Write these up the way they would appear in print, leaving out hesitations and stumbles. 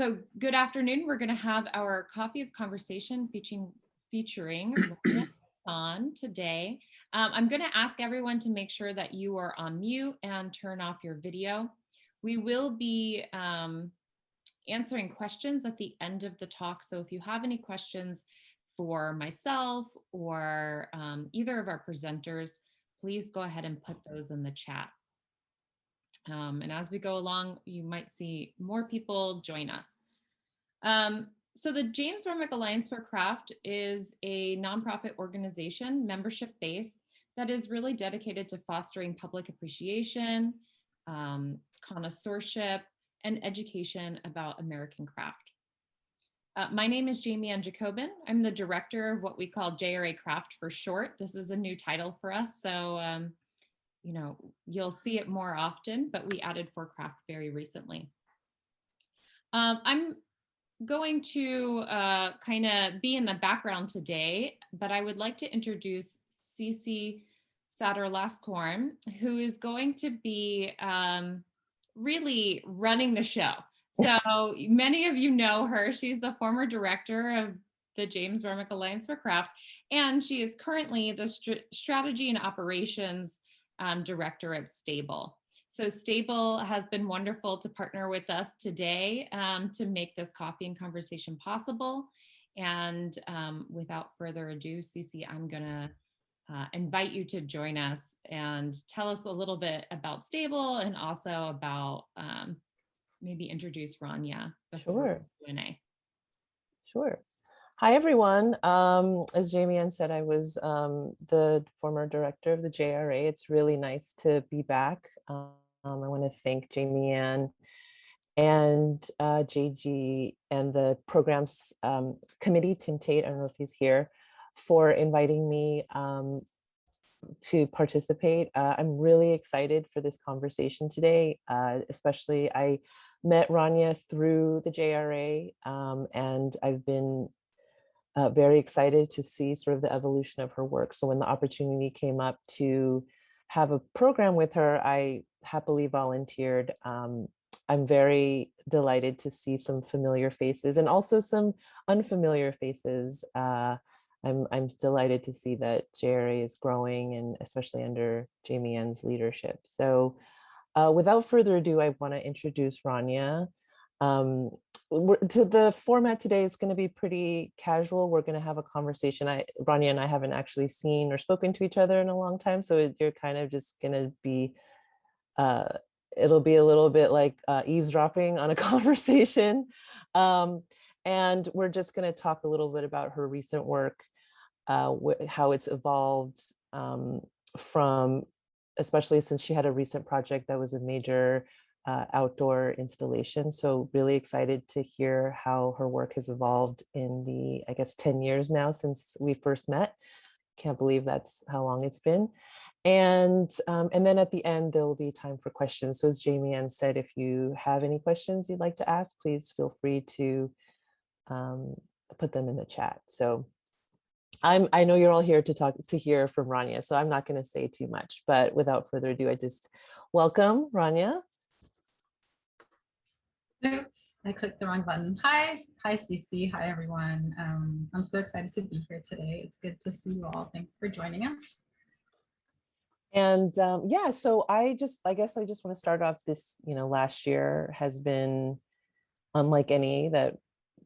So good afternoon. We're going to have our coffee of conversation featuring Rania Hassan today. I'm going to ask everyone to make sure that you are on mute and turn off your video. We will be answering questions at the end of the talk. So if you have any questions for myself or either of our presenters, please go ahead and put those in the chat. And as we go along, you might see more people join us. So the James Renwick Alliance for Craft is a nonprofit organization, membership-based, that is really dedicated to fostering public appreciation, connoisseurship, and education about American craft. My name is Jamie Ann Jacobin. I'm the director of what we call JRA Craft for short. This is a new title for us, so you know, you'll see it more often, but we added for craft very recently. I'm going to kind of be in the background today, but I would like to introduce Cece Satter-Lascorn, who is going to be really running the show. So many of you know her. She's the former director of the James Renwick Alliance for Craft, and she is currently the strategy and operations director at Stable. So Stable has been wonderful to partner with us today to make this coffee and conversation possible. And without further ado, Cece, I'm gonna invite you to join us and tell us a little bit about Stable and also about maybe introduce Rania before Q&A. Sure. Hi, everyone. As Jamie Ann said, I was the former director of the JRA. It's really nice to be back. I want to thank Jamie Ann and JG and the programs committee, Tim Tate, I don't know if he's here, for inviting me to participate. I'm really excited for this conversation today, especially I met Rania through the JRA, and I've been very excited to see sort of the evolution of her work. So when the opportunity came up to have a program with her, I happily volunteered. I'm very delighted to see some familiar faces and also some unfamiliar faces. I'm delighted to see that JRA is growing, and especially under Jamie Ann's leadership. So without further ado, I want to introduce Rania. To the format today is going to be pretty casual. We're going to have a conversation. Rania and I haven't actually seen or spoken to each other in a long time, so you're kind of just going to be, it'll be a little bit like eavesdropping on a conversation. And we're just going to talk a little bit about her recent work, how it's evolved from, especially since she had a recent project that was a major outdoor installation. So really excited to hear how her work has evolved in the, I guess, 10 years now since we first met. Can't believe that's how long it's been. And then at the end, there will be time for questions. So as Jamie Ann said, if you have any questions you'd like to ask, please feel free to put them in the chat. So I know you're all here to hear from Rania, so I'm not going to say too much, but without further ado, I just welcome Rania. Oops, I clicked the wrong button. Hi Cece, hi everyone. I'm so excited to be here today. It's good to see you all. Thanks for joining us. And yeah, so I guess I just want to start off this, last year has been unlike any that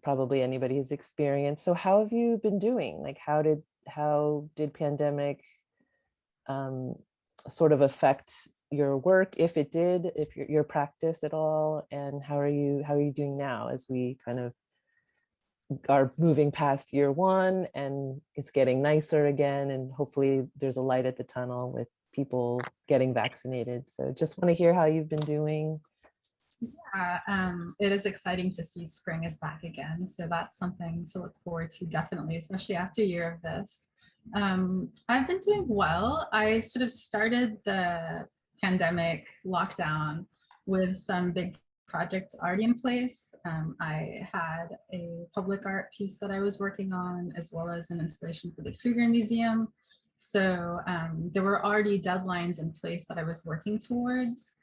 probably anybody has experienced. So how have you been doing? Like how did pandemic sort of affect your work, if it did, if your practice at all, and how are you doing now as we kind of are moving past year one and it's getting nicer again, and hopefully there's a light at the tunnel with people getting vaccinated. So just want to hear how you've been doing. Yeah, it is exciting to see spring is back again. So that's something to look forward to, definitely, especially after a year of this. I've been doing well. I sort of started the pandemic lockdown with some big projects already in place. I had a public art piece that I was working on, as well as an installation for the Kreeger Museum. So there were already deadlines in place that I was working towards.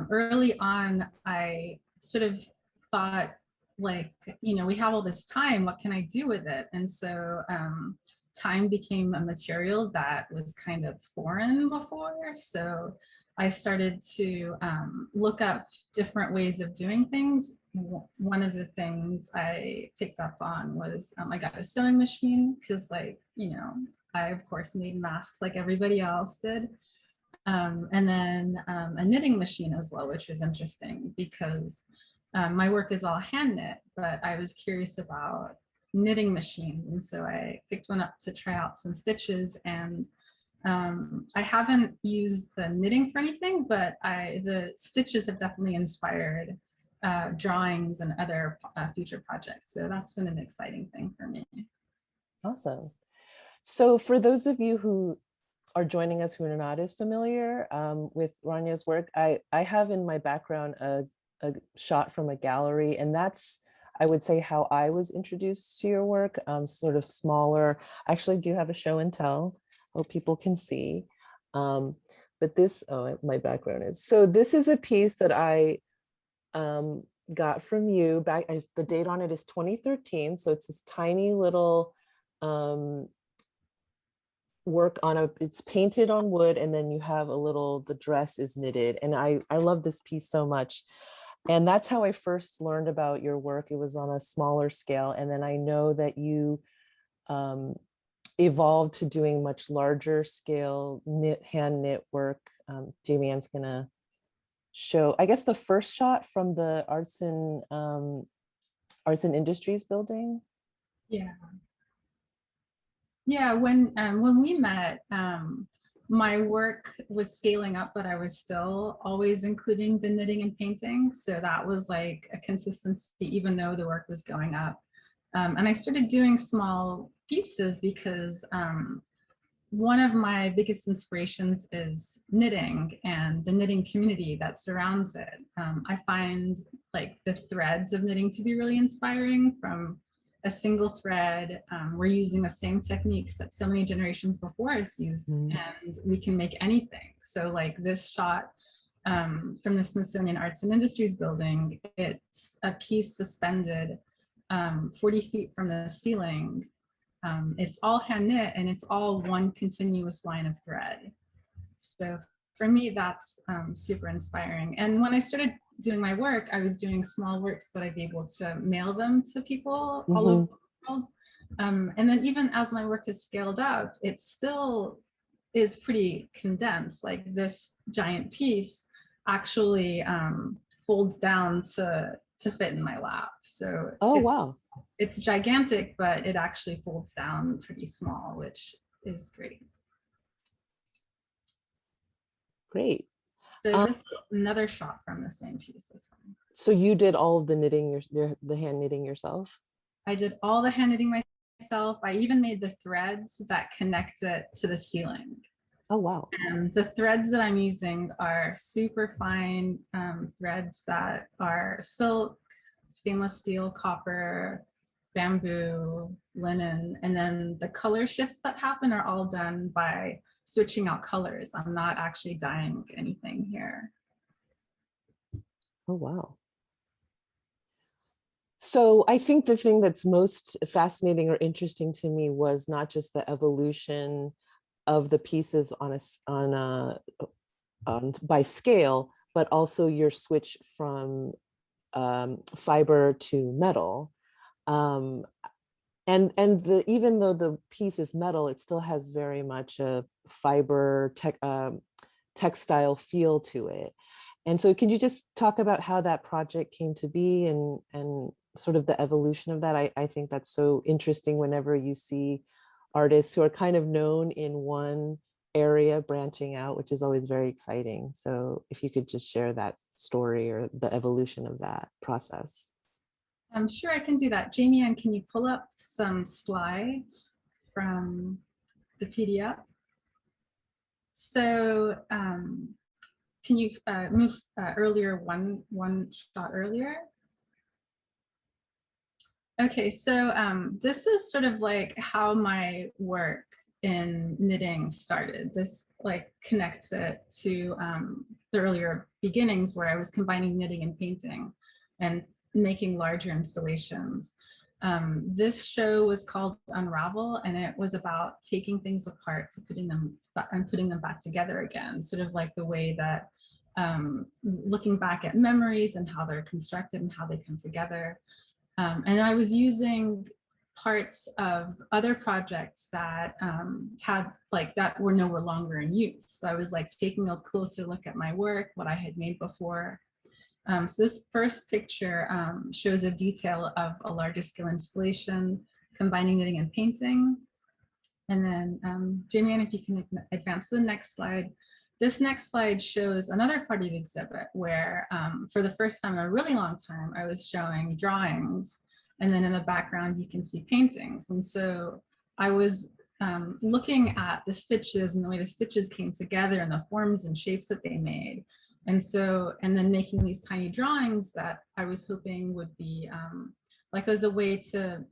Early on, I sort of thought like, you know, we have all this time, what can I do with it? And so time became a material that was kind of foreign before. So I started to look up different ways of doing things. One of the things I picked up on was I got a sewing machine because, like, you know, I of course made masks like everybody else did. And then a knitting machine as well, which was interesting because my work is all hand knit, but I was curious about knitting machines. And so I picked one up to try out some stitches. And I haven't used the knitting for anything, but the stitches have definitely inspired drawings and other future projects. So that's been an exciting thing for me. Awesome. So for those of you who are joining us who are not as familiar with Rania's work, I have in my background a shot from a gallery, and that's, I would say, how I was introduced to your work, sort of smaller. I actually do have a show and tell, hope people can see. But this, oh, my background is, so this is a piece that I got from you back, the date on it is 2013. So it's this tiny little work on it's painted on wood, and then you have a little, the dress is knitted. And I love this piece so much. And that's how I first learned about your work. It was on a smaller scale. And then I know that you evolved to doing much larger scale hand knit work. Jamie Ann's gonna show, I guess, the first shot from the Arts and Industries Building. Yeah. Yeah, when we met, my work was scaling up, but I was still always including the knitting and painting. So that was like a consistency, even though the work was going up. And I started doing small pieces because one of my biggest inspirations is knitting and the knitting community that surrounds it. I find like the threads of knitting to be really inspiring. From a single thread, we're using the same techniques that so many generations before us used, and we can make anything. So like this shot from the Smithsonian Arts and Industries Building, it's a piece suspended 40 feet from the ceiling. It's all hand knit and it's all one continuous line of thread. So for me, that's super inspiring. And when I started doing my work, I was doing small works that I'd be able to mail them to people all over the world. And then even as my work has scaled up, it still is pretty condensed. Like this giant piece actually folds down to fit in my lap. So wow, it's gigantic, but it actually folds down pretty small, which is great. Great. So this is another shot from the same piece. This one. So you did all of the knitting, the hand knitting yourself? I did all the hand knitting myself. I even made the threads that connect it to the ceiling. Oh, wow. And the threads that I'm using are super fine threads that are silk, stainless steel, copper, bamboo, linen. And then the color shifts that happen are all done by switching out colors. I'm not actually dyeing anything here. Oh, wow. So I think the thing that's most fascinating or interesting to me was not just the evolution of the pieces by scale, but also your switch from fiber to metal. And even though the piece is metal, it still has very much a fiber textile feel to it. And so can you just talk about how that project came to be and sort of the evolution of that? I think that's so interesting whenever you see artists who are kind of known in one area branching out, which is always very exciting. So if you could just share that story or the evolution of that process. I'm sure I can do that. Jamie Ann, can you pull up some slides from the PDF? So can you move earlier, one shot earlier? Okay, so this is sort of like how my work in knitting started. This like connects it to the earlier beginnings where I was combining knitting and painting. And making larger installations. This show was called Unravel, and it was about taking things apart to putting them back together again, sort of like the way that looking back at memories and how they're constructed and how they come together. And I was using parts of other projects that that were no longer in use. So I was like taking a closer look at my work, what I had made before. So this first picture shows a detail of a larger scale installation combining knitting and painting. And then Jamie Ann, if you can advance to the next slide. This next slide shows another part of the exhibit where for the first time in a really long time, I was showing drawings. And then in the background, you can see paintings. And so I was looking at the stitches and the way the stitches came together and the forms and shapes that they made. And so, and then making these tiny drawings that I was hoping would be like as a way to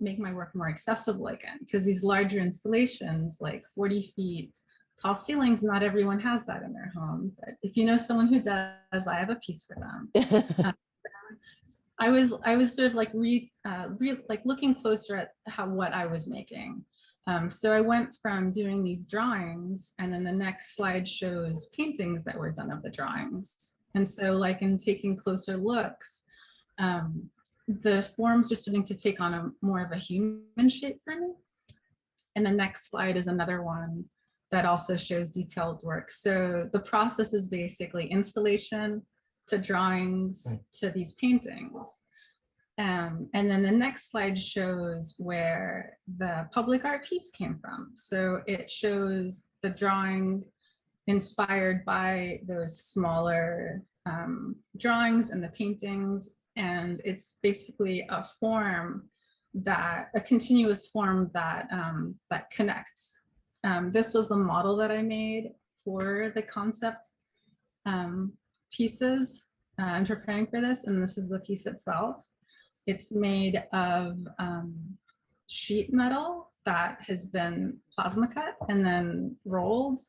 make my work more accessible again, because these larger installations, like 40 feet tall ceilings, not everyone has that in their home. But if you know someone who does, I have a piece for them. I was sort of like looking closer at what I was making. So I went from doing these drawings, and then the next slide shows paintings that were done of the drawings. And so like in taking closer looks, the forms are starting to take on more of a human shape for me. And the next slide is another one that also shows detailed work. So the process is basically installation to drawings to these paintings. And then the next slide shows where the public art piece came from. So it shows the drawing inspired by those smaller drawings and the paintings. And it's basically a form a continuous form that, that connects. This was the model that I made for the concept pieces. I'm preparing for this, and this is the piece itself. It's made of sheet metal that has been plasma cut and then rolled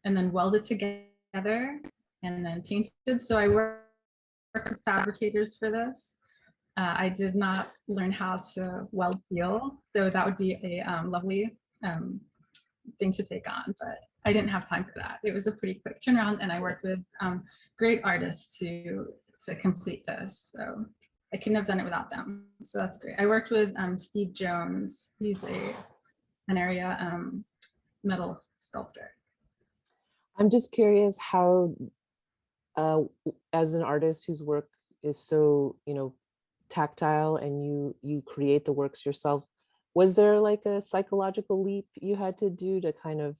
and then welded together and then painted. So I worked with fabricators for this. I did not learn how to weld steel, so that would be a lovely thing to take on, but I didn't have time for that. It was a pretty quick turnaround, and I worked with great artists to complete this. So I couldn't have done it without them. So that's great. I worked with Steve Jones. He's an area metal sculptor. I'm just curious how, as an artist whose work is so, tactile, and you create the works yourself, was there like a psychological leap you had to do to kind of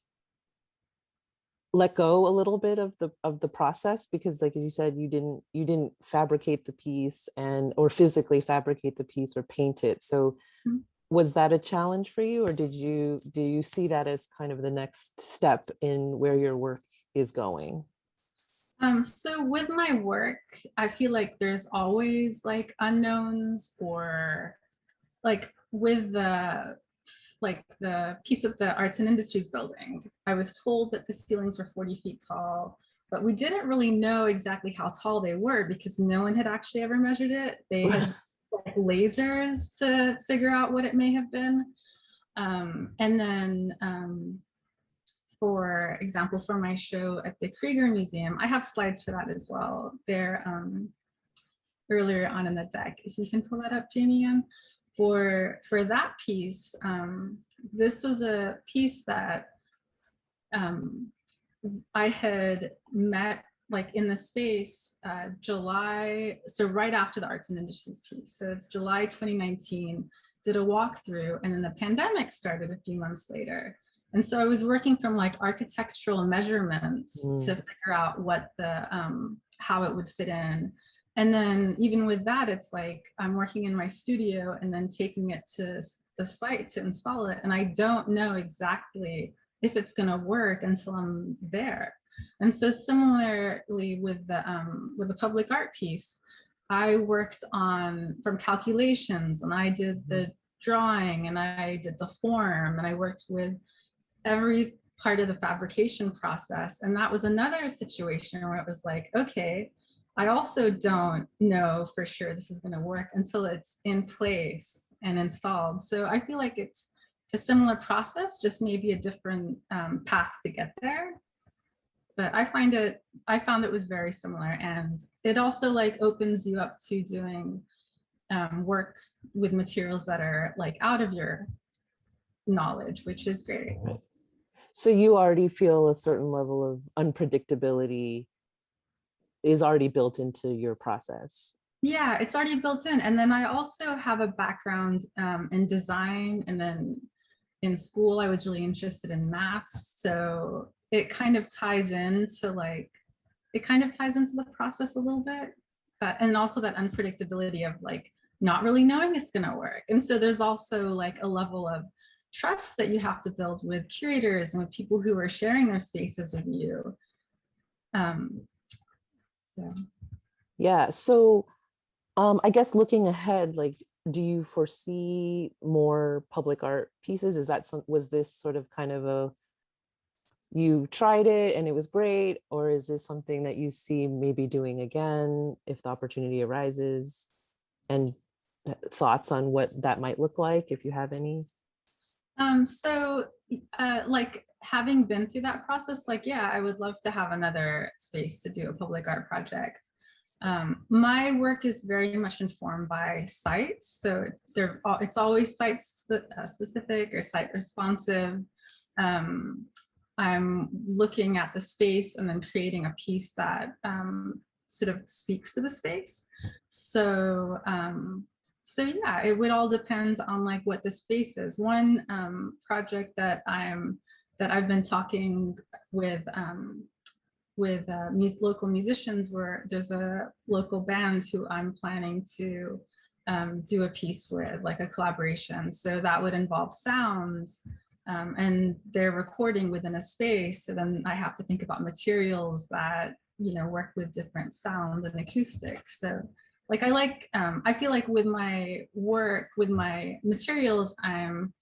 let go a little bit of the process? Because like you said, you didn't fabricate the piece or physically fabricate the piece or paint it. So was that a challenge for you, or do you see that as kind of the next step in where your work is going? So with my work, I feel like there's always like unknowns, or like with the piece of the Arts and Industries Building, I was told that the ceilings were 40 feet tall, but we didn't really know exactly how tall they were because no one had actually ever measured it. They had like lasers to figure out what it may have been. And then for example, for my show at the Kreeger Museum, I have slides for that as well. They're earlier on in the deck. If you can pull that up, Jamie Ann. For that piece, this was a piece that I had met like in the space July, so right after the Arts and Industries piece. So it's July 2019, did a walkthrough, and then the pandemic started a few months later. And so I was working from like architectural measurements to figure out what the, how it would fit in. And then even with that, it's like I'm working in my studio and then taking it to the site to install it. And I don't know exactly if it's gonna work until I'm there. And so similarly with the public art piece, I worked on from calculations, and I did the drawing, and I did the form, and I worked with every part of the fabrication process. And that was another situation where it was like, okay, I also don't know for sure this is going to work until it's in place and installed. So I feel like it's a similar process, just maybe a different path to get there. But I found it was very similar, and it also like opens you up to doing works with materials that are like out of your knowledge, which is great. Right. So you already feel a certain level of unpredictability is already built into your process. Yeah, it's already built in. And then I also have a background in design, and then in school I was really interested in maths. So it kind of ties into the process a little bit. And also that unpredictability of like not really knowing it's gonna work. And so there's also like a level of trust that you have to build with curators and with people who are sharing their spaces with you. So Yeah. So I guess looking ahead, like, do you foresee more public art pieces? Was this sort of kind of you tried it and it was great, or is this something that you see maybe doing again if the opportunity arises? And thoughts on what that might look like, if you have any? Like having been through that process, like, yeah, I would love to have another space to do a public art project. My work is very much informed by sites, so it's always site specific or site responsive. I'm looking at the space and then creating a piece that sort of speaks to the space. So yeah, it would all depend on like what the space is. One project that I've been talking with local musicians, where there's a local band who I'm planning to do a piece with, like a collaboration. So that would involve sound, and they're recording within a space. So then I have to think about materials that, you know, work with different sound and acoustics. So like I feel like with my work, with my materials, I'm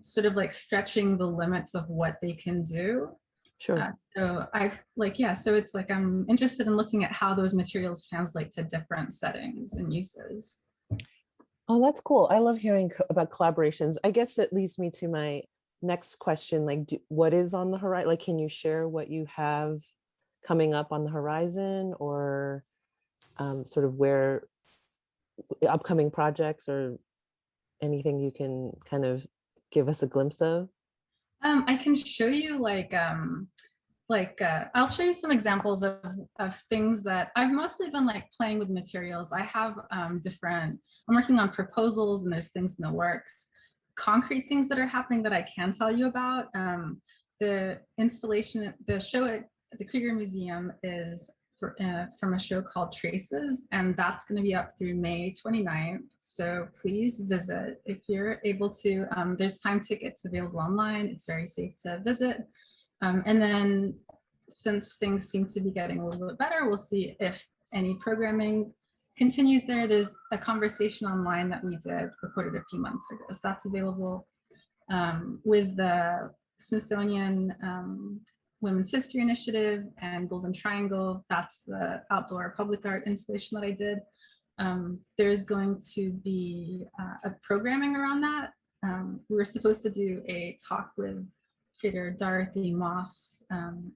sort of like stretching the limits of what they can do. Sure. So so it's like I'm interested in looking at how those materials translate to different settings and uses. Oh, that's cool. I love hearing about collaborations. I guess that leads me to my next question. Like, what is on the horizon? Like, can you share what you have coming up on the horizon, or sort of where upcoming projects, or anything you can kind of give us a glimpse of? I can show you I'll show you some examples of things that I've mostly been like playing with materials. I have I'm working on proposals, and there's things in the works, concrete things that are happening that I can tell you about. The installation, the show at the Kreeger Museum is from a show called Traces, and that's going to be up through May 29th. So please visit if you're able to. There's time tickets available online. It's very safe to visit. And then since things seem to be getting a little bit better, we'll see if any programming continues there. There's a conversation online that we did recorded a few months ago. So that's available with the Smithsonian Women's History Initiative and Golden Triangle. That's the outdoor public art installation that I did. There's going to be a programming around that. We were supposed to do a talk with creator Dorothy Moss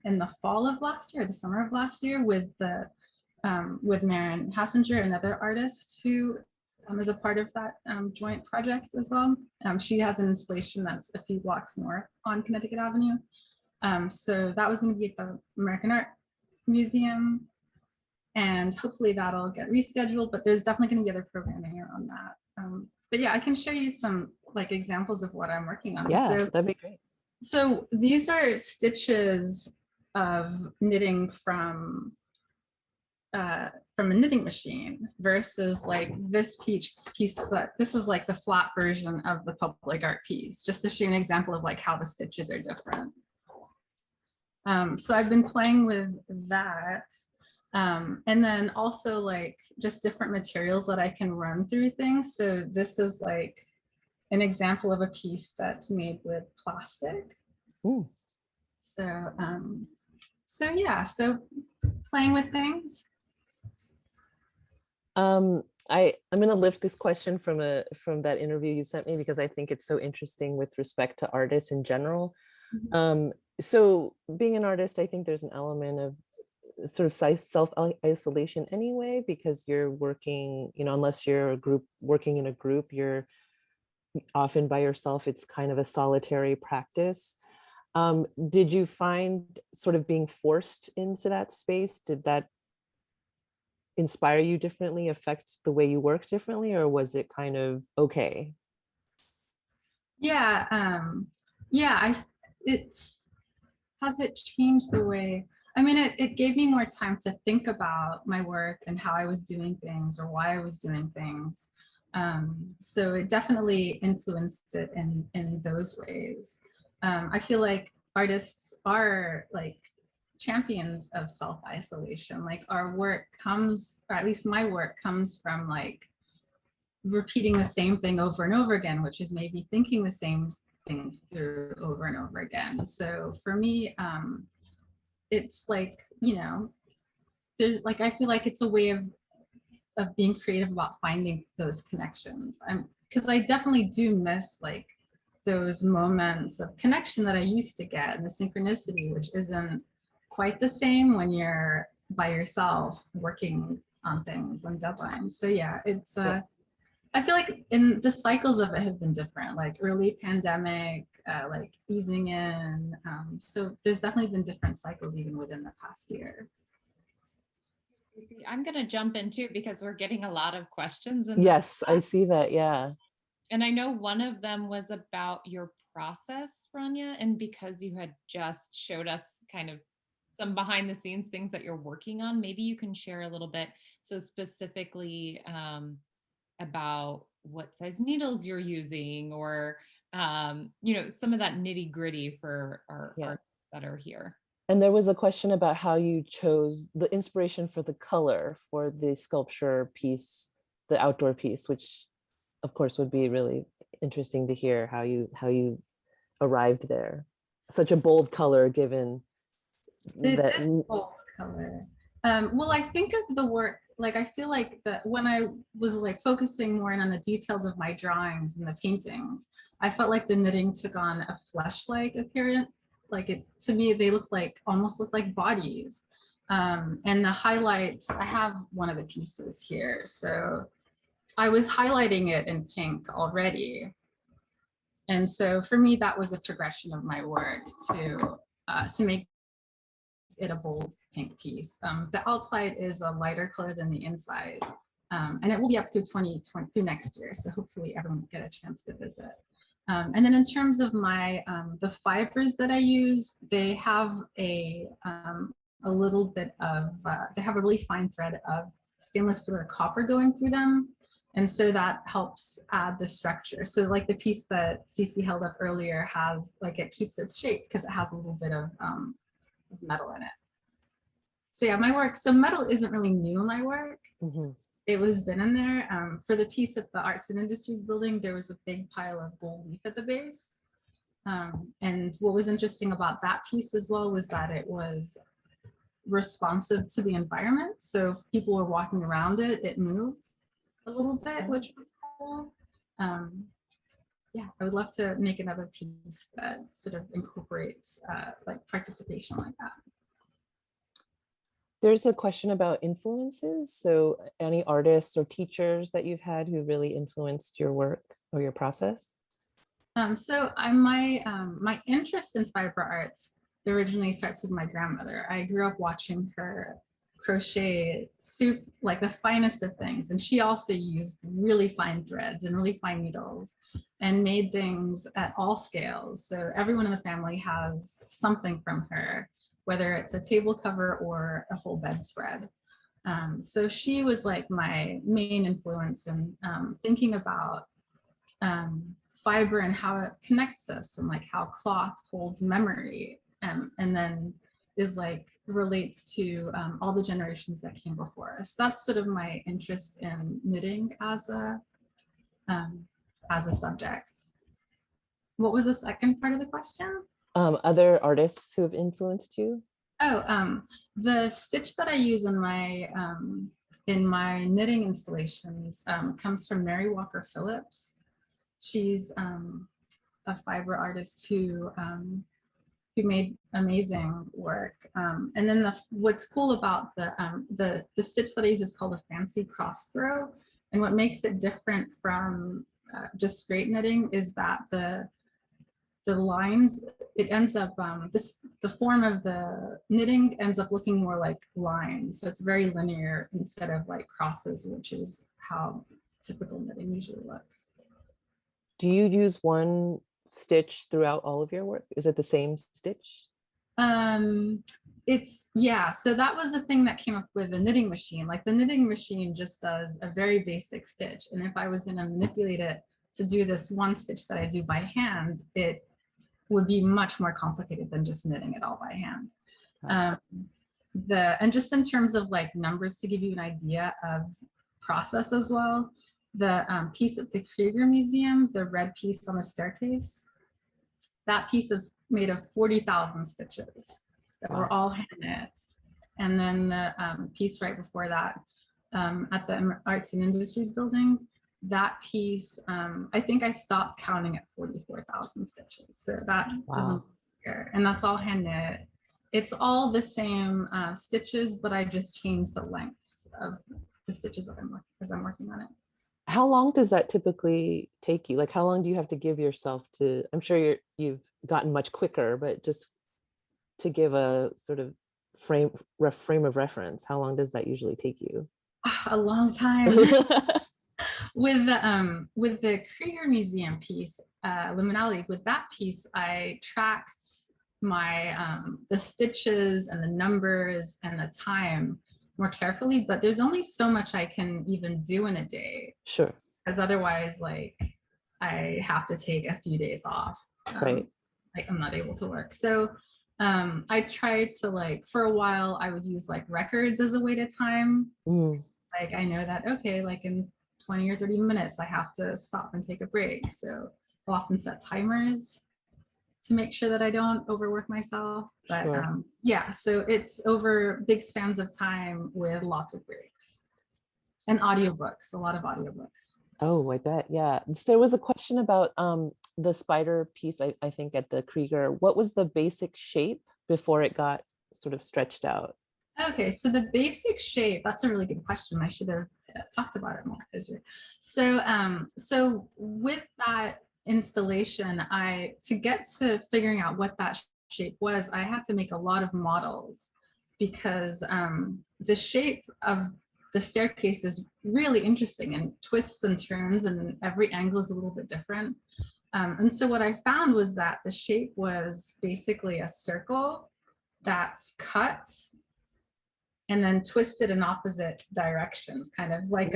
in the fall of last year, the summer of last year, with Rania Hassan, another artist who is a part of that joint project as well. She has an installation that's a few blocks north on Connecticut Avenue. So that was going to be at the American Art Museum, and hopefully that'll get rescheduled, but there's definitely going to be other programming around that. But yeah, I can show you some like examples of what I'm working on. Yeah, So that'd be great. So these are stitches of knitting from a knitting machine versus like this piece that this is like the flat version of the public art piece, just to show you an example of like how the stitches are different. So I've been playing with that. And then also like just different materials that I can run through things. So this is like an example of a piece that's made with plastic. Ooh. So, so yeah, so playing with things. I'm going to lift this question from that interview you sent me because I think it's so interesting with respect to artists in general. So being an artist, I think there's an element of sort of self-isolation anyway, because you're working, unless you're working in a group, you're often by yourself. It's kind of a solitary practice. Did you find sort of being forced into that space? Did that inspire you differently, affect the way you work differently, or was it kind of okay? Yeah, yeah, has it changed the way, I mean, it gave me more time to think about my work and how I was doing things or why I was doing things. So it definitely influenced it in those ways. I feel like artists are like champions of self-isolation. Like our work comes, or at least my work comes from like repeating the same thing over and over again, which is maybe thinking the same things through over and over again. So for me, it's like, there's like, I feel like it's a way of being creative about finding those connections. Because I definitely do miss like those moments of connection that I used to get, and the synchronicity, which isn't quite the same when you're by yourself working on things and deadlines. So yeah, it's I feel like in the cycles of it have been different, like early pandemic, like easing in. So there's definitely been different cycles even within the past year. I'm going to jump in too because we're getting a lot of questions. Yes, I see that. Yeah. And I know one of them was about your process, Rania, and because you had just showed us kind of some behind the scenes things that you're working on, maybe you can share a little bit. So specifically about what size needles you're using, or some of that nitty gritty for our artists that are here. And there was a question about how you chose the inspiration for the color for the sculpture piece, the outdoor piece, which of course would be really interesting to hear how you arrived there. Such a bold color, given it is a bold color. Well, I think of the work, like I feel like that when I was like focusing more on the details of my drawings and the paintings, I felt like the knitting took on a flesh-like appearance. Like to me, they almost look like bodies. And the highlights, I have one of the pieces here. So I was highlighting it in pink already. And so for me, that was a progression of my work to make it a bold pink piece. The outside is a lighter color than the inside. And it will be up through 2020 through next year. So hopefully everyone will get a chance to visit. And then in terms of my, the fibers that I use, they have a little bit of, they have a really fine thread of stainless steel or copper going through them. And so that helps add the structure. So like the piece that Cece held up earlier has, like it keeps its shape because it has a little bit of metal in it. So yeah, my work, so metal isn't really new in my work. It was been in there. For the piece at the Arts and Industries Building, there was a big pile of gold leaf at the base. And what was interesting about that piece as well was that it was responsive to the environment. So if people were walking around it, it moved a little bit, which was cool. Yeah, I would love to make another piece that sort of incorporates like participation like that. There's a question about influences. So any artists or teachers that you've had who really influenced your work or your process? So my interest in fiber arts originally starts with my grandmother. I grew up watching her crochet like the finest of things. And she also used really fine threads and really fine needles and made things at all scales. So everyone in the family has something from her, whether it's a table cover or a whole bedspread. So she was like my main influence in thinking about fiber and how it connects us, and like how cloth holds memory, and then is like relates to all the generations that came before us. That's sort of my interest in knitting as a subject. What was the second part of the question? Other artists who have influenced you? Oh, the stitch that I use in my in my knitting installations comes from Mary Walker Phillips. She's a fiber artist who made amazing work. And then what's cool about the stitch that I use is called a fancy cross throw. And what makes it different from just straight knitting is that the lines, it ends up, the form of the knitting ends up looking more like lines. So it's very linear instead of like crosses, which is how typical knitting usually looks. Do you use one stitch throughout all of your work? Is it the same stitch? Yeah, so that was the thing that came up with the knitting machine. Like the knitting machine just does a very basic stitch. And if I was going to manipulate it to do this one stitch that I do by hand, it would be much more complicated than just knitting it all by hand. And just in terms of like numbers to give you an idea of process as well, the piece at the Kreeger Museum, the red piece on the staircase, that piece is made of 40,000 stitches that were all hand knit. And then the piece right before that at the Arts and Industries Building, that piece, I think I stopped counting at 44,000 stitches. So that isn't here. And that's all hand knit. It's all the same stitches, but I just changed the lengths of the stitches as I'm working on it. How long does that typically take you? Like, how long do you have to give yourself to, I'm sure you've gotten much quicker, but just to give a sort of frame of reference, how long does that usually take you? A long time. With the Kreeger Museum piece, Liminality, with that piece, I tracked my the stitches and the numbers and the time more carefully, but there's only so much I can even do in a day. Sure. Because otherwise, like, I have to take a few days off. Right. Like, I'm not able to work. So I tried to, like, for a while, I would use like records as a way to time. Like, I know that, okay, like in 20 or 30 minutes, I have to stop and take a break. So I'll often set timers to make sure that I don't overwork myself. But Sure. yeah, so it's over big spans of time with lots of breaks. And audiobooks, a lot of audiobooks. Oh, I bet. Yeah. So there was a question about the spider piece, I think at the Kreeger. What was the basic shape before it got sort of stretched out? Okay, so the basic shape, that's a really good question. I should have talked about it more. So with that installation, to get to figuring out what that shape was, I had to make a lot of models because the shape of the staircase is really interesting and twists and turns and every angle is a little bit different. And so what I found was that the shape was basically a circle that's cut and then twisted in opposite directions, kind of like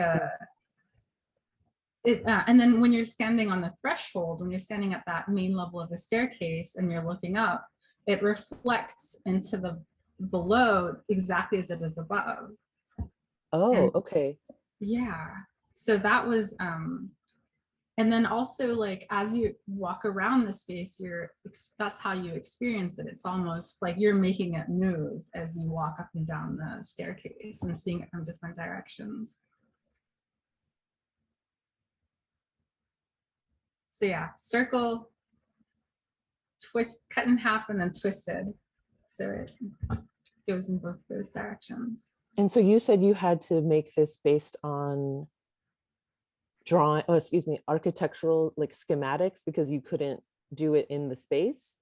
and then when you're standing on the threshold, when you're standing at that main level of the staircase and you're looking up, it reflects into the below exactly as it is above. Oh, okay. Yeah. So that was, and then also like as you walk around the space, that's how you experience it. It's almost like you're making it move as you walk up and down the staircase and seeing it from different directions. So yeah, circle, twist, cut in half, and then twisted. So it goes in both those directions. And so you said you had to make this based on architectural like schematics because you couldn't do it in the space?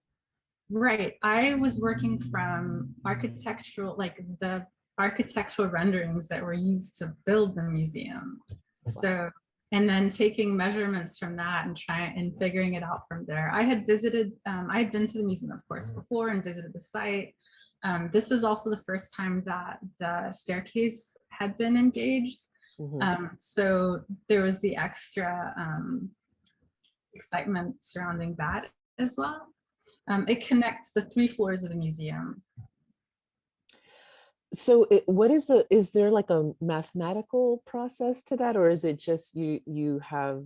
Right. I was working from architectural, like the architectural renderings that were used to build the museum. Wow. So, and then taking measurements from that and figuring it out from there. I had been to the museum, of course, before and visited the site. This is also the first time that the staircase had been engaged. Mm-hmm. So there was the extra excitement surrounding that as well. It connects the 3 floors of the museum. So is there like a mathematical process to that, or is it just you have,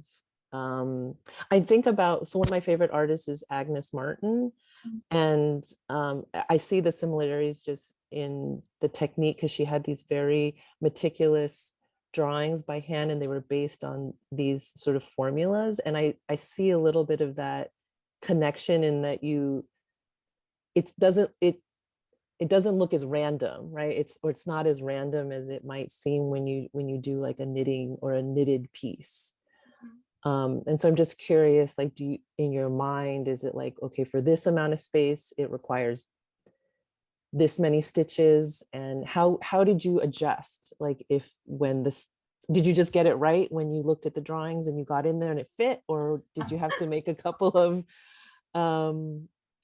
I think about, so one of my favorite artists is Agnes Martin, and I see the similarities just in the technique, because she had these very meticulous drawings by hand, and they were based on these sort of formulas. And I see a little bit of that connection in that it doesn't look as random, right? It's not as random as it might seem when you do like a knitting or a knitted piece. And so I'm just curious, like, do you, in your mind, is it like, okay, for this amount of space, it requires this many stitches? And how did you adjust? Like, did you just get it right when you looked at the drawings and you got in there and it fit? Or did you have to make a couple of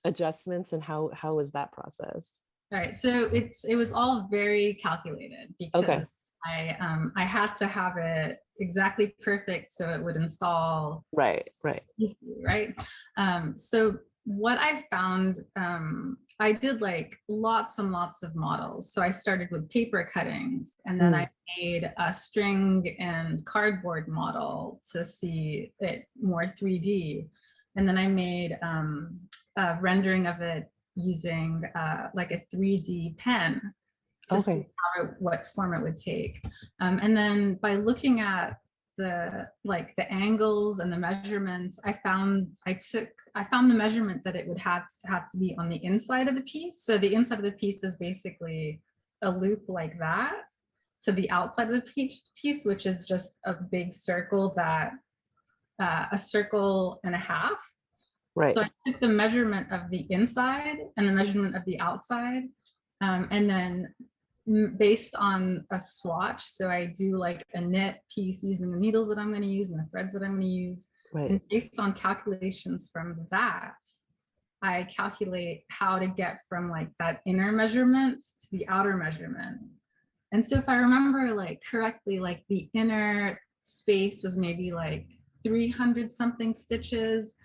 adjustments? And how was that process? All right, so it was all very calculated because Okay. I had to have it exactly perfect so it would install Right. easily, right? So what I found, I did like lots and lots of models. So I started with paper cuttings, and then I made a string and cardboard model to see it more 3D. And then I made a rendering of it using like a 3D pen to see what form it would take. And then by looking at the angles and the measurements, I found the measurement that it would have to be on the inside of the piece. So the inside of the piece is basically a loop like that to the outside of the piece, which is just a big circle that a circle and a half. Right. So I took the measurement of the inside and the measurement of the outside, and then based on a swatch. So I do like a knit piece using the needles that I'm going to use and the threads that I'm going to use. Right. And based on calculations from that, I calculate how to get from like that inner measurement to the outer measurement. And so if I remember like correctly, like the inner space was maybe like 300 something stitches,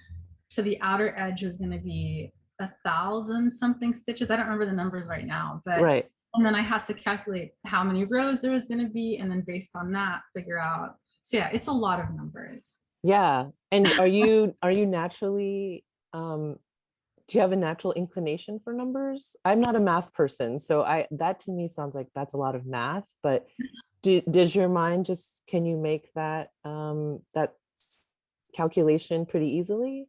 to the outer edge was going to be 1,000 something stitches. I don't remember the numbers right now, but right. And then I had to calculate how many rows there was going to be, and then based on that, figure out. So yeah, it's a lot of numbers. Yeah. And are you naturally, do you have a natural inclination for numbers? I'm not a math person, so that to me sounds like that's a lot of math, but does your mind can you make that that calculation pretty easily?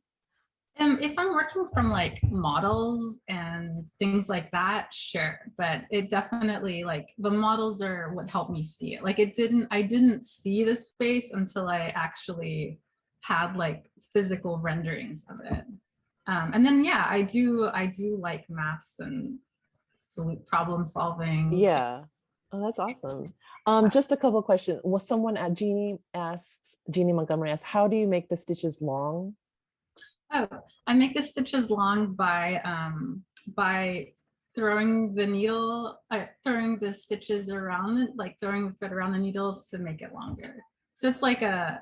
If I'm working from like models and things like that, sure. But it definitely, like, the models are what helped me see it. Like I didn't see the space until I actually had like physical renderings of it. And then yeah, I do like maths and problem solving. Yeah. Oh, that's awesome. Just a couple of questions. Well, someone at Jeannie Montgomery asks, how do you make the stitches long? Oh, I make the stitches long by throwing the needle, throwing the stitches around, throwing the thread around the needle to make it longer. So it's like a,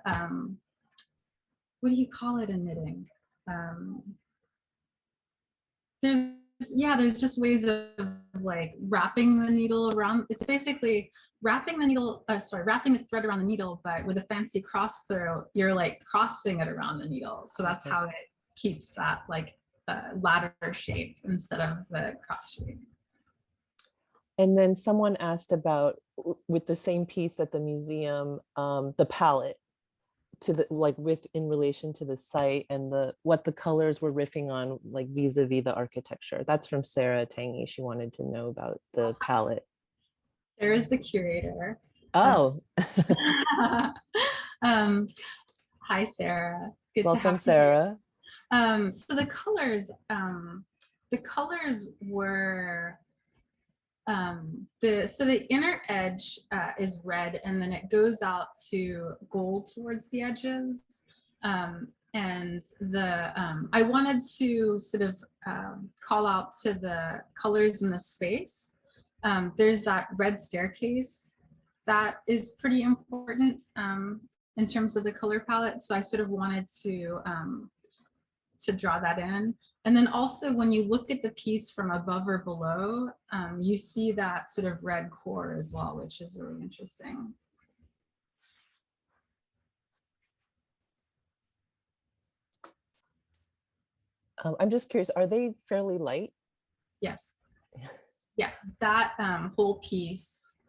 what do you call it in knitting? There's just ways of like wrapping the needle around. It's basically wrapping the thread around the needle, but with a fancy cross throw, you're like crossing it around the needle. So that's how it keeps that like ladder shape instead of the cross shape. And then someone asked about, with the same piece at the museum, the palette in relation to the site and what the colors were riffing on, like vis-a-vis the architecture. That's from Sarah Tangy. She wanted to know about the palette. Sarah's the curator. Oh. Hi, Sarah. Good Welcome, to have Sarah. So the colors were the inner edge is red, and then it goes out to gold towards the edges. And I wanted to sort of call out to the colors in the space. There's that red staircase that is pretty important in terms of the color palette. So I sort of wanted to draw that in. And then also when you look at the piece from above or below, you see that sort of red core as well, which is really interesting. I'm just curious, are they fairly light? Yes. Yeah, that whole piece.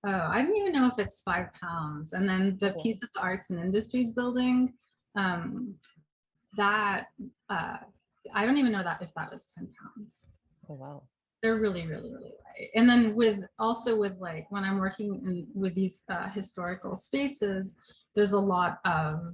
Oh, I don't even know if it's 5 pounds. And then the piece at the Arts and Industries Building, that I don't even know that if that was 10 pounds. Oh, wow. They're really, really, really light. And then with like when I'm working with these historical spaces, there's a lot of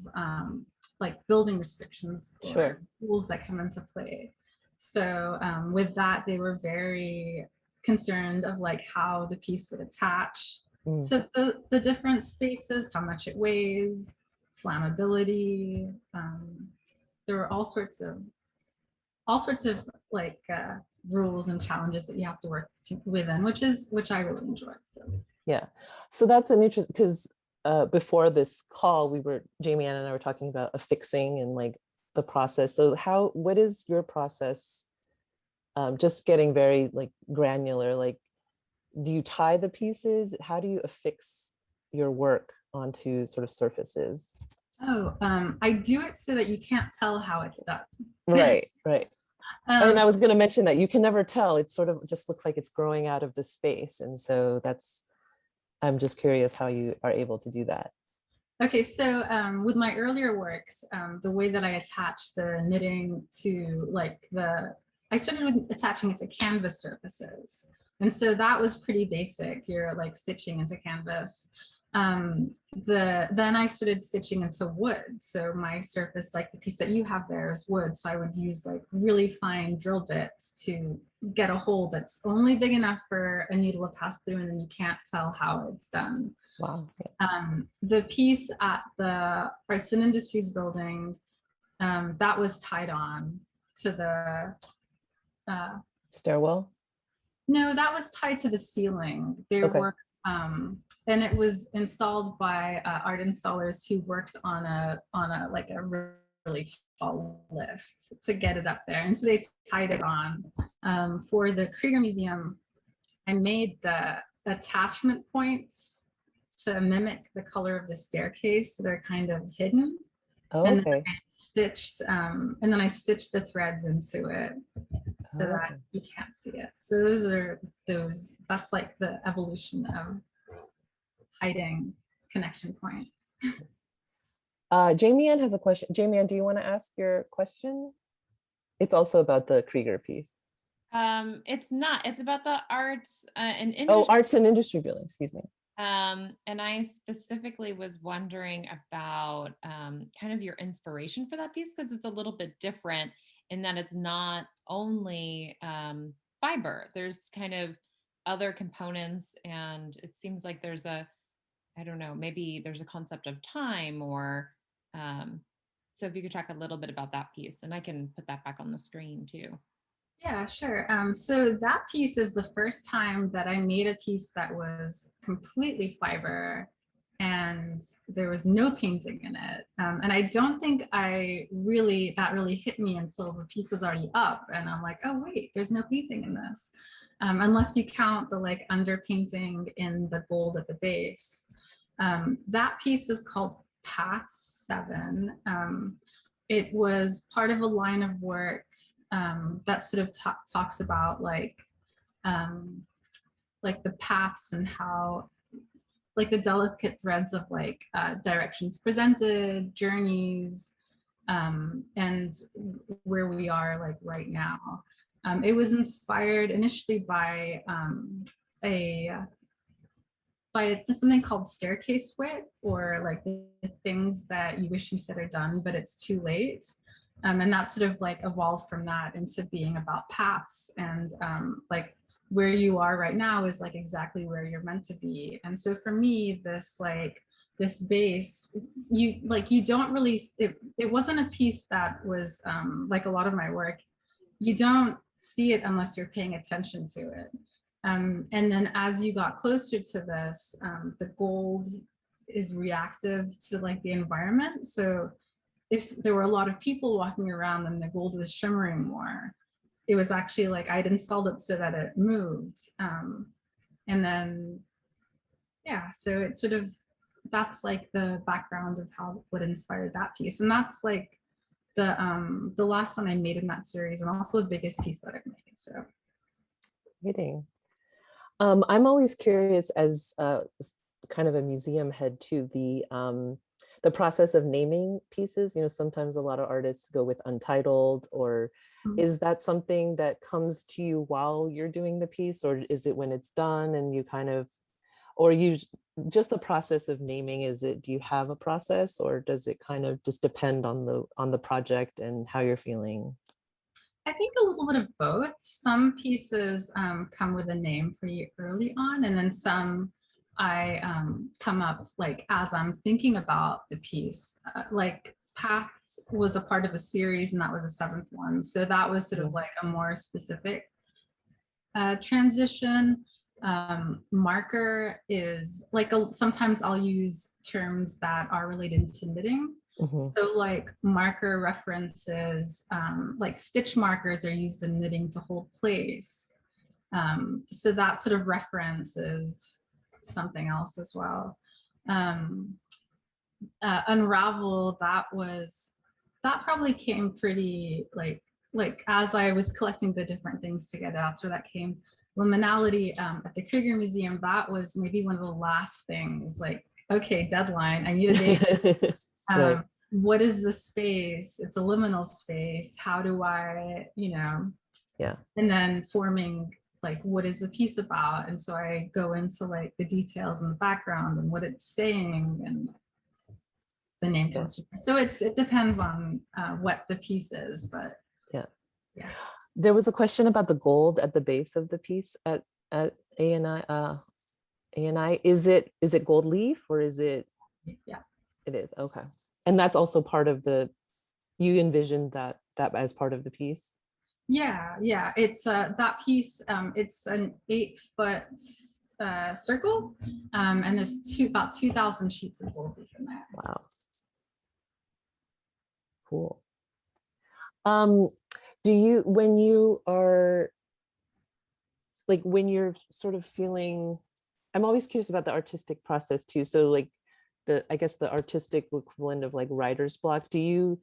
like building restrictions or rules that come into play. So with that, they were very concerned of like how the piece would attach to the different spaces, how much it weighs, flammability. There were all sorts of like rules and challenges that you have to work within, which I really enjoy. So yeah, so that's an interesting, because before this call, Jamie Ann and I were talking about affixing and like the process. So what is your process? Just getting very like granular, like, do you tie the pieces? How do you affix your work onto sort of surfaces? Oh, I do it so that you can't tell how it's done. Right. And I was going to mention that you can never tell. It sort of just looks like it's growing out of the space. And so I'm just curious how you are able to do that. Okay, so with my earlier works, the way that I attach the knitting to like I started with attaching it to canvas surfaces. And so that was pretty basic. You're like stitching into canvas. Then I started stitching into wood. So my surface, like the piece that you have there, is wood. So I would use like really fine drill bits to get a hole that's only big enough for a needle to pass through, and then you can't tell how it's done. Wow. The piece at the Arts and Industries Building, that was tied on to the stairwell. No, that was tied to the ceiling. There were, and it was installed by art installers who worked on a like a really tall lift to get it up there, and so they tied it on. For the Kreeger Museum, I made the attachment points to mimic the color of the staircase, so they're kind of hidden. And then I stitched, the threads into it so that you can't see it. So that's like the evolution of hiding connection points. Jamie Ann has a question. Jamie Ann, do you want to ask your question? It's also about the Kreeger piece. It's not. It's about the arts and industry. Oh, Arts and Industry Building. Excuse me. And I specifically was wondering about kind of your inspiration for that piece, because it's a little bit different in that it's not only fiber. There's kind of other components, and it seems like there's I don't know, maybe there's a concept of time or so if you could talk a little bit about that piece, and I can put that back on the screen too. Yeah, sure. So that piece is the first time that I made a piece that was completely fiber and there was no painting in it. And I don't think that really hit me until the piece was already up. And I'm like, oh wait, there's no painting in this. Unless you count the like underpainting in the gold at the base. That piece is called Path 7. It was part of a line of work that sort of talks about like the paths and how like the delicate threads of like directions presented, journeys, and where we are like right now. It was inspired initially by something called staircase wit, or like the things that you wish you said or done, but it's too late. And that sort of like evolved from that into being about paths, and like where you are right now is like exactly where you're meant to be. And so for me, this base, you don't really, it wasn't a piece that was like a lot of my work, you don't see it unless you're paying attention to it. And then as you got closer to this, the gold is reactive to like the environment. So if there were a lot of people walking around and the gold was shimmering more, it was actually like I'd installed it so that it moved. And then, yeah, so it sort of, that's like the background of what inspired that piece. And that's like the last one I made in that series, and also the biggest piece that I've made. So exciting. I'm always curious as kind of a museum head to the process of naming pieces. You know, sometimes a lot of artists go with untitled, or Mm. is that something that comes to you while you're doing the piece, or is it when it's done and you kind of, or you just the process of naming, is it, do you have a process, or does it kind of just depend on the project and how you're feeling? I think a little bit of both. Some pieces come with a name pretty early on, and then some I come up like as I'm thinking about the piece. Like Paths was a part of a series, and that was a seventh one. So that was sort of Mhm. like a more specific transition. Marker is like sometimes I'll use terms that are related to knitting. Mhm. So like marker references, like stitch markers are used in knitting to hold place. So that sort of reference is something else as well. Um, Unravel, that probably came pretty like as I was collecting the different things together, that's where that came. Liminality at the Kreeger Museum, that was maybe one of the last things, like, okay, deadline, I need a date. Right. What is the space? It's a liminal space. How do I, Yeah. and then forming like what is the piece about? And so I go into like the details in the background and what it's saying, and the name Yeah. comes to. So it depends on what the piece is, but Yeah. yeah. There was a question about the gold at the base of the piece at ANI. ANI, is it gold leaf, or is it? Yeah. It is, okay. And that's also part of you envisioned that as part of the piece? Yeah. It's that piece. It's an 8-foot circle, and there's about 2,000 sheets of gold leaf in there. Wow, cool. Um, do you, when you are, like, when you're sort of feeling, I'm always curious about the artistic process too. So like I guess the artistic equivalent of like writer's block, do you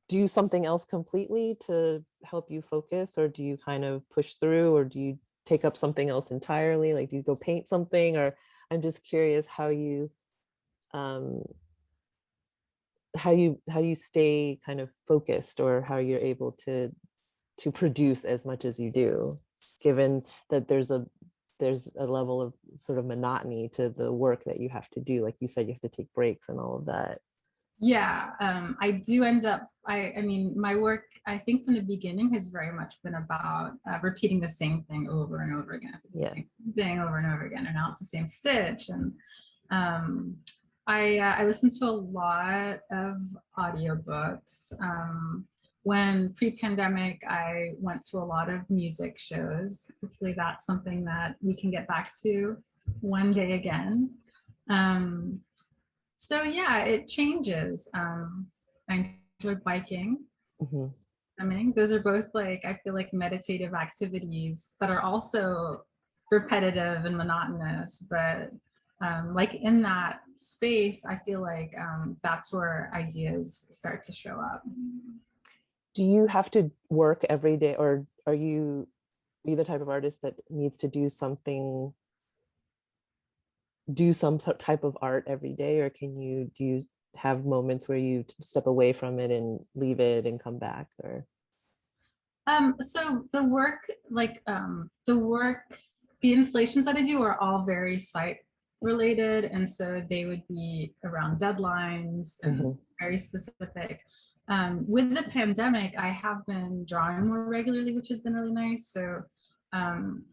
do something else completely to help you focus, or do you kind of push through, or do you take up something else entirely? Like, do you go paint something? Or I'm just curious um how you stay kind of focused, or how you're able to produce as much as you do, given that there's a level of sort of monotony to the work that you have to do. Like you said, you have to take breaks and all of that. Yeah, I do end up, I mean, my work, I think from the beginning has very much been about repeating the same thing over and over again. If it's the Yeah. same thing over and over again, and now it's the same stitch. And um, I listen to a lot of audiobooks. When pre-pandemic, I went to a lot of music shows. Hopefully that's something that we can get back to one day again. Um, so yeah, it changes. I enjoy biking. Mhm. I mean, those are both like, I feel like meditative activities that are also repetitive and monotonous, but like in that space, I feel like that's where ideas start to show up. Do you have to work every day, or are you the type of artist that needs to do some type of art every day, or do you have moments where you step away from it and leave it and come back? Or So the work, the installations that I do are all very site related. And so they would be around deadlines and Mhm. very specific. With the pandemic, I have been drawing more regularly, which has been really nice. So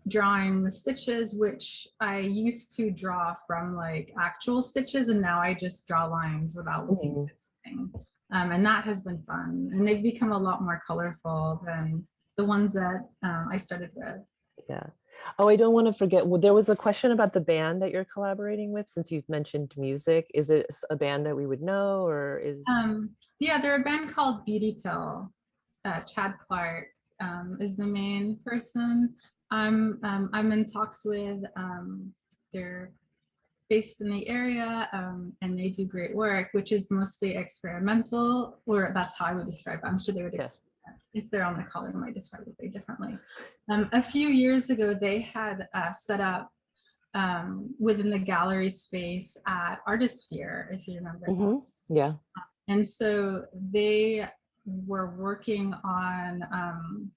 drawing the stitches, which I used to draw from like actual stitches, and now I just draw lines without looking Mhm. at anything. And that has been fun. And they've become a lot more colorful than the ones that I started with. Yeah. Oh, I don't want to forget. Well, there was a question about the band that you're collaborating with, since you've mentioned music. Is it a band that we would know, or is? Yeah, they're a band called Beauty Pill. Chad Clark is the main person. I'm in talks with. They're based in the area, and they do great work, which is mostly experimental, or that's how I would describe it. I'm sure they would. Yeah. if they're on the call, they might describe it very differently. A few years ago, they had set up within the gallery space at Artisphere, if you remember that. Yeah. And so they were working on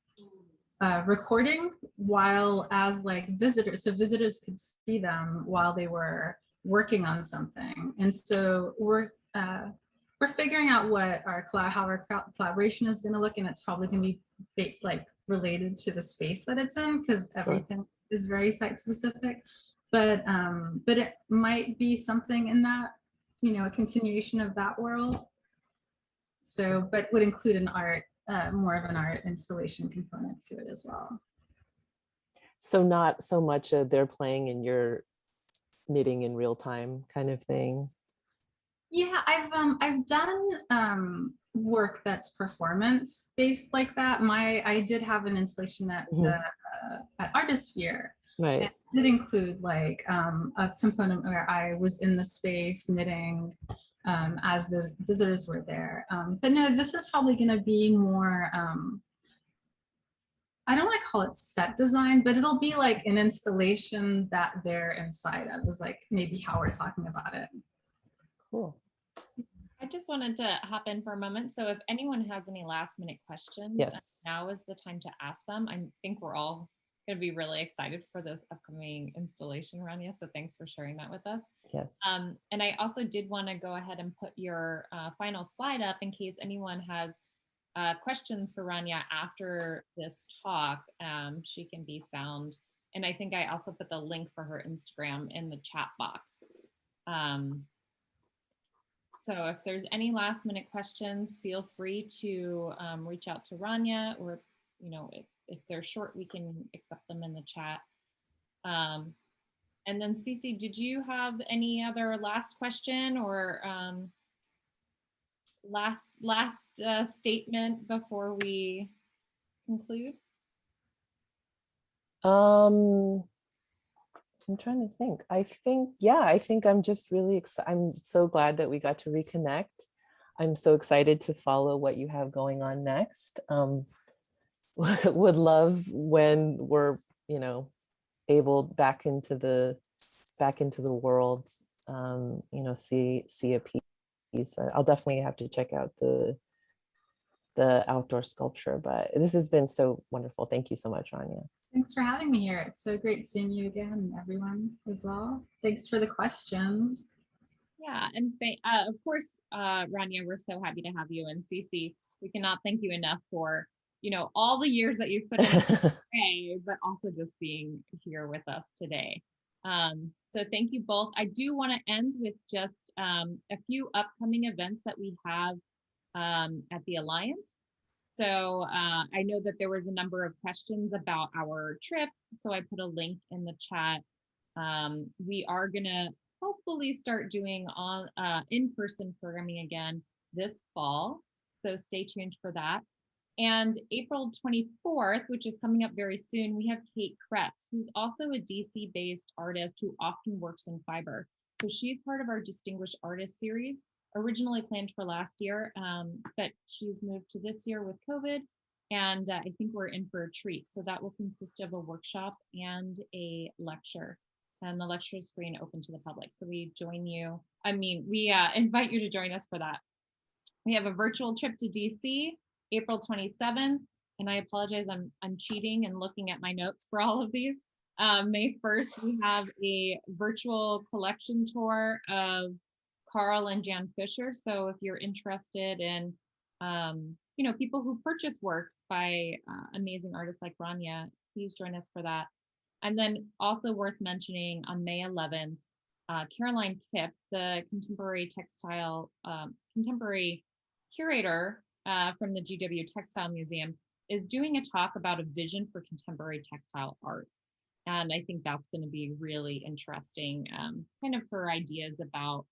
recording while as like visitors, so visitors could see them while they were working on something. And so we're figuring out what how our collaboration is going to look, and it's probably going to be like related to the space that it's in, because everything is very site specific. But it might be something in that, you know, a continuation of that world. So, but would include an art, more of an art installation component to it as well. So not so much they're playing and you're knitting in real time kind of thing. Yeah, I've done work that's performance based like that. I did have an installation at at Artisphere. Right. And it did include like a component where I was in the space knitting as the visitors were there. But no, this is probably going to be more, I don't want to call it set design, but it'll be like an installation that they're inside of, is like maybe how we're talking about it. Cool. I just wanted to hop in for a moment. So if anyone has any last minute questions, yes, now is the time to ask them. I think we're all going to be really excited for this upcoming installation, Rania. So thanks for sharing that with us. Yes. And I also did want to go ahead and put your final slide up in case anyone has questions for Rania after this talk. She can be found. And I think I also put the link for her Instagram in the chat box. So if there's any last minute questions, feel free to reach out to Rania, or, you know, if they're short, we can accept them in the chat. And then Cece, did you have any other last question or last statement before we conclude? I'm trying to think. I think I'm just really excited. I'm so glad that we got to reconnect. I'm so excited to follow what you have going on next. Would love when we're, you know, able back into the world, you know, see a piece. I'll definitely have to check out the outdoor sculpture, but this has been so wonderful. Thank you so much, Rania. Thanks for having me here. It's so great seeing you again, and everyone as well. Thanks for the questions. Yeah, and of course, Rania, we're so happy to have you. And Cece, we cannot thank you enough for, you know, all the years that you've put in today, but also just being here with us today. So thank you both. I do want to end with just a few upcoming events that we have at the Alliance. So I know that there was a number of questions about our trips, so I put a link in the chat. We are gonna hopefully start doing on in-person programming again this fall, so stay tuned for that. And April 24th, which is coming up very soon, we have Kate Kretz, who's also a DC-based artist who often works in fiber. So she's part of our Distinguished Artist series, originally planned for last year, but she's moved to this year with COVID, and I think we're in for a treat. So that will consist of a workshop and a lecture, and the lecture is free and open to the public. So we invite you to join us for that. We have a virtual trip to DC, April 27th, and I apologize, I'm cheating and looking at my notes for all of these. May 1st, we have a virtual collection tour of Carl and Jan Fisher. So if you're interested in, you know, people who purchase works by amazing artists like Rania, please join us for that. And then also worth mentioning, on May 11th, Caroline Kipp, the contemporary curator from the GW Textile Museum, is doing a talk about a vision for contemporary textile art. And I think that's going to be really interesting, kind of her ideas about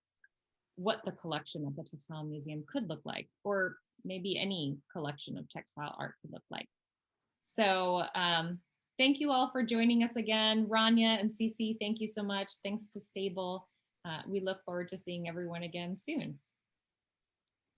what the collection of the Textile Museum could look like, or maybe any collection of textile art could look like. So thank you all for joining us again. Rania and Cece, thank you so much. Thanks to Stable. We look forward to seeing everyone again soon.